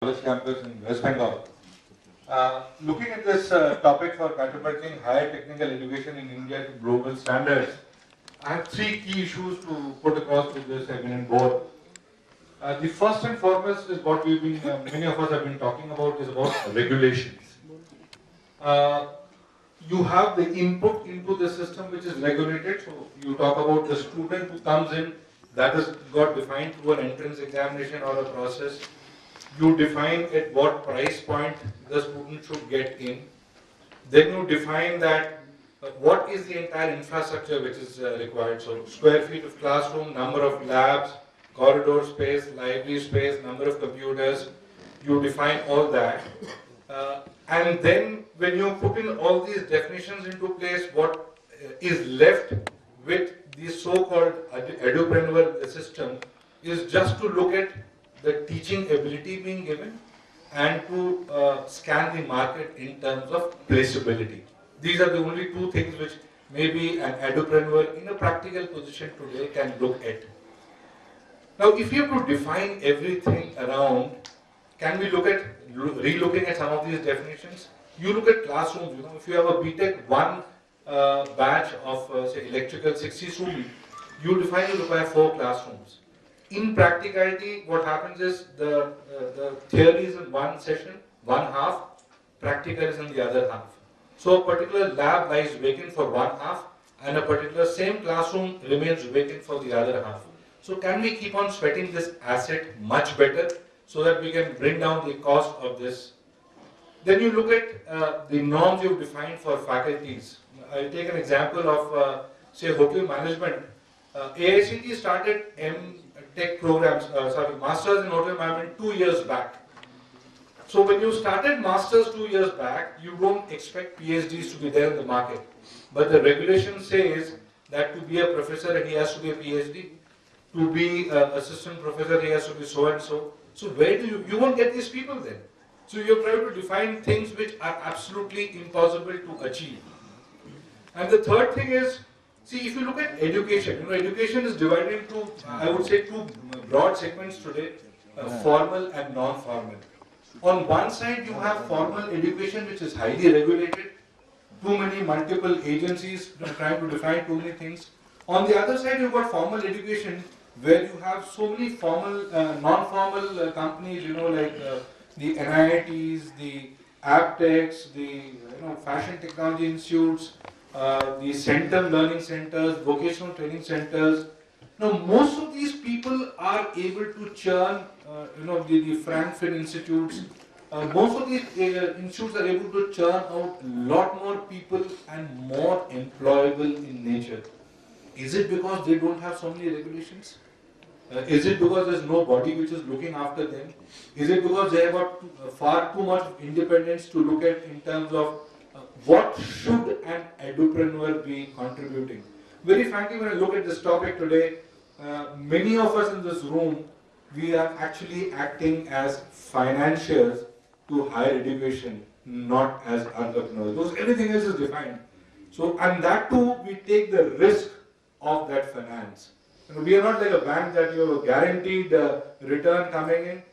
college campus in West Bengal. Looking at this topic for contributing higher technical education in India to global standards, I have three key issues to put across to this eminent board. The first and foremost is what many of us have been talking about, is about regulations. You have the input into the system which is regulated. So you talk about the student who comes in, that is got defined through an entrance examination or a process. You define at what price point the student should get in. Then you define that what is the entire infrastructure which is required. So square feet of classroom, number of labs, corridor space, library space, number of computers. You define all that. And then when you put in all these definitions into place, what is left with the so-called edupreneur system is just to look at the teaching ability being given and to scan the market in terms of placeability. These are the only two things which maybe an edupreneur in a practical position today can look at. Now, if you have to define everything around, can we look at re-looking at some of these definitions? You look at classrooms, if you have a BTech 1 batch of say electrical 60 students, you define you require 4 classrooms. In practicality, what happens is the theory is in one session, one half, practical is in the other half. So a particular lab lies vacant for one half and a particular same classroom remains vacant for the other half. So can we keep on sweating this asset much better so that we can bring down the cost of this? Then you look at the norms you've defined for faculties. I'll take an example of say hotel management. AICT started M.Tech programs, Masters in Hotel Management 2 years back. So when you started Masters 2 years back, you don't expect PhDs to be there in the market. But the regulation says that to be a professor, he has to be a PhD. To be an assistant professor, he has to be so and so. So where do you won't get these people then. So you're trying to define things which are absolutely impossible to achieve. And the third thing is, see, if you look at education, education is divided into, I would say, two broad segments today, formal and non-formal. On one side, you have formal education, which is highly regulated, too many multiple agencies trying to define too many things. On the other side, you've got formal education, where you have so many formal, non-formal companies, like the NIITs, the AppTechs, the fashion technology institutes, the center learning centers, vocational training centers. Now, most of these people are able to churn, the Frankfurt institutes. Most of these institutes are able to churn out a lot more people and more employable in nature. Is it because they don't have so many regulations? Is it because there's no body which is looking after them? Is it because they have got far too much independence to look at in terms of what should an edupreneur be contributing? Very frankly, when I look at this topic today, many of us in this room, we are actually acting as financiers to higher education, not as entrepreneurs. Because everything else is defined. So, and that too, we take the risk of that finance. We are not like a bank that you have a guaranteed return coming in.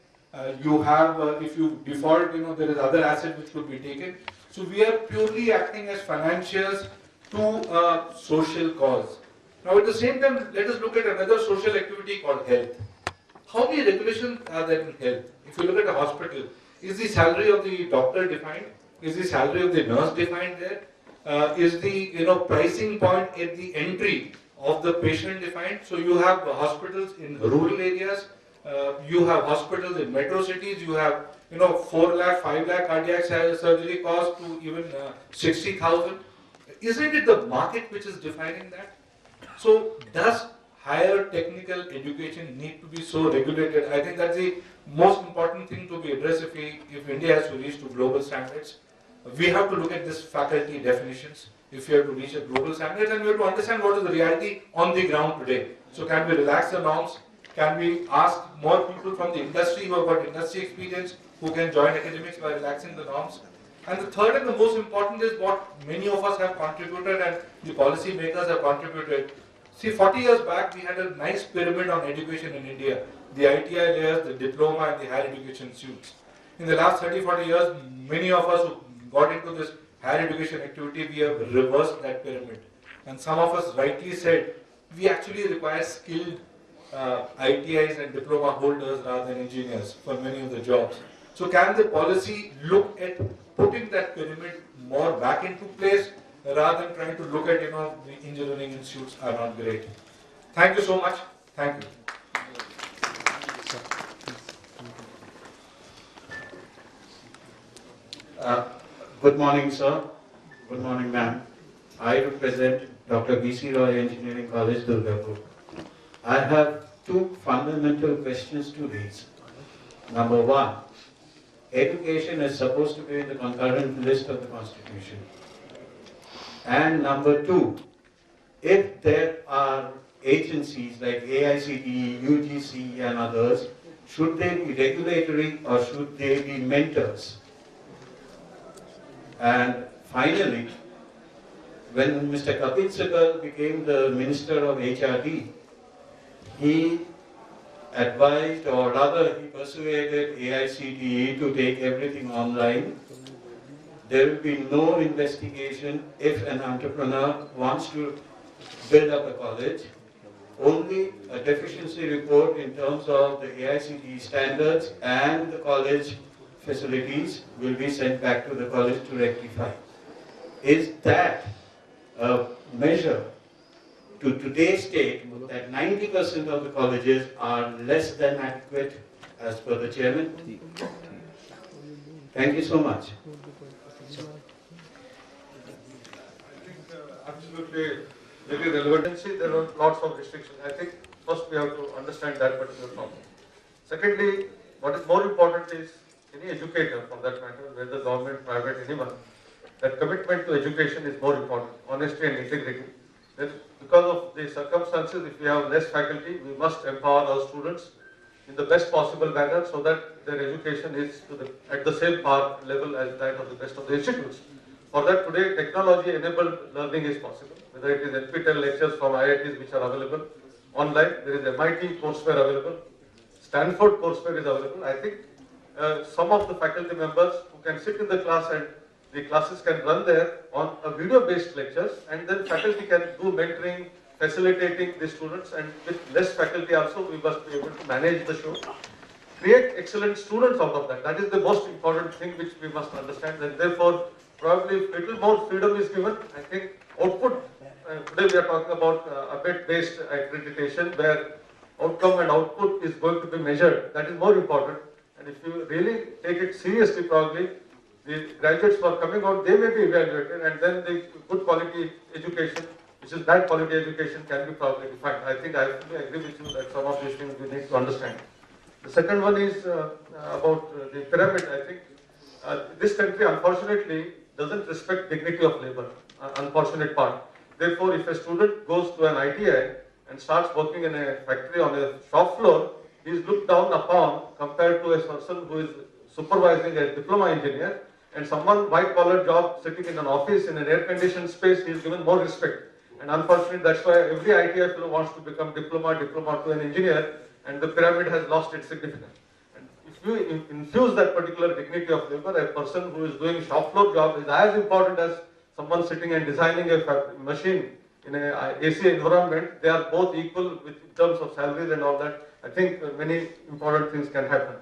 You have, if you default, there is other asset which could be taken. So we are purely acting as financiers to a social cause. Now at the same time, let us look at another social activity called health. How many regulations are there in health? If you look at a hospital, is the salary of the doctor defined? Is the salary of the nurse defined there? Is the pricing point at the entry of the patient defined? So you have hospitals in rural areas, you have hospitals in metro cities, you have 4 lakh, 5 lakh cardiac surgery cost to even 60,000. Isn't it the market which is defining that? So does higher technical education need to be so regulated? I think that's the most important thing to be addressed if India has to reach to global standards. We have to look at this faculty definitions if you have to reach a global standard, and we have to understand what is the reality on the ground today. So can we relax the norms? Can we ask more people from the industry who have got industry experience who can join academics by relaxing the norms? And the third and the most important is what many of us have contributed and the policy makers have contributed. See, 40 years back we had a nice pyramid on education in India. The ITI layers, the diploma and the higher education institutes. In the last 30, 40 years, many of us who got into this higher education activity, we have reversed that pyramid. And some of us rightly said, we actually require skilled ITIs and diploma holders rather than engineers for many of the jobs. So can the policy look at putting that pyramid more back into place rather than trying to look at, the engineering institutes are not great. Thank you so much. Thank you. Good morning, sir. Good morning, ma'am. I represent Dr. B.C. Roy Engineering College, Durgapur. I have two fundamental questions to raise. Number one, education is supposed to be in the concurrent list of the Constitution. And number two, if there are agencies like AICTE, UGC and others, should they be regulatory or should they be mentors? And finally, when Mr. Kapil Sibal became the Minister of HRD, he advised, or rather he persuaded AICTE to take everything online. There will be no investigation if an entrepreneur wants to build up a college. Only a deficiency report in terms of the AICTE standards and the college facilities will be sent back to the college to rectify. Is that a measure to today's state that 90% of the colleges are less than adequate as per the chairman? Thank you so much. I think absolutely very relevant. There are lots of restrictions. I think first we have to understand that particular problem. Secondly, what is more important is any educator, for that matter, whether government, private, anyone, that commitment to education is more important, honesty and integrity. That because of the circumstances, if we have less faculty, we must empower our students in the best possible manner so that their education is at the same par level as that of the best of the institutes. For that, today, technology-enabled learning is possible, whether it is NPTEL lectures from IITs which are available online, there is MIT courseware available, Stanford courseware is available. I think some of the faculty members who can sit in the class and the classes can run there on a video-based lectures, and then faculty can do mentoring, facilitating the students, and with less faculty also we must be able to manage the show. Create excellent students out of that. That is the most important thing which we must understand, and therefore probably if little more freedom is given, I think output, today we are talking about a bit-based accreditation where outcome and output is going to be measured. That is more important. And if you really take it seriously, probably the graduates who are coming out, they may be evaluated, and then the good quality education, which is bad quality education, can be probably defined. I think I fully agree with you that some of these things we need to understand. The second one is about the pyramid. I think this country, unfortunately, doesn't respect dignity of labor. Unfortunate part. Therefore, if a student goes to an ITI and starts working in a factory on a shop floor, he is looked down upon compared to a person who is supervising a diploma engineer, and someone white-collar job sitting in an office in an air-conditioned space, he is given more respect. And unfortunately, that's why every ITI fellow wants to become diploma to an engineer, and the pyramid has lost its significance. And if you infuse that particular dignity of labor, a person who is doing shop floor job is as important as someone sitting and designing a machine in an AC environment. They are both equal in terms of salaries and all that. I think many important things can happen.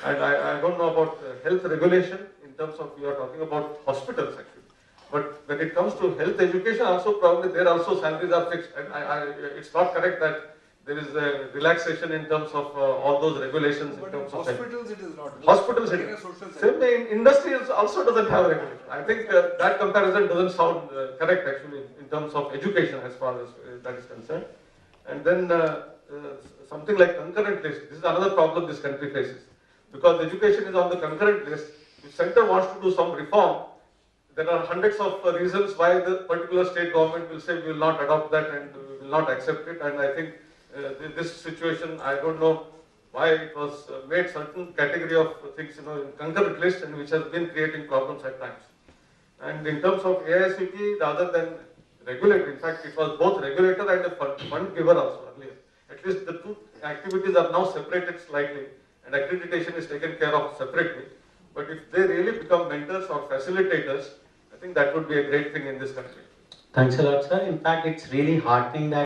And I don't know about health regulation in terms of, we are talking about hospitals actually. But when it comes to health education, also probably there also salaries are fixed. And it's not correct that there is a relaxation in terms of all those regulations. But in terms of hospitals it is not. Hospitals it is. Same way, industry also doesn't have regulation. I think that comparison doesn't sound correct actually in terms of education as far as that is concerned. And then something like concurrent list. This is another problem this country faces. Because education is on the concurrent list. If center wants to do some reform, there are hundreds of reasons why the particular state government will say we will not adopt that and we will not accept it. And I think this situation, I don't know why it was made certain category of things, in concurrent list, and which has been creating problems at times. And in terms of AICT, rather than regulator, in fact, it was both regulator and a fund giver also earlier. At least the two activities are now separated slightly, and accreditation is taken care of separately. But if they really become mentors or facilitators, I think that would be a great thing in this country. Thanks a lot, sir. In fact, it's really heartening that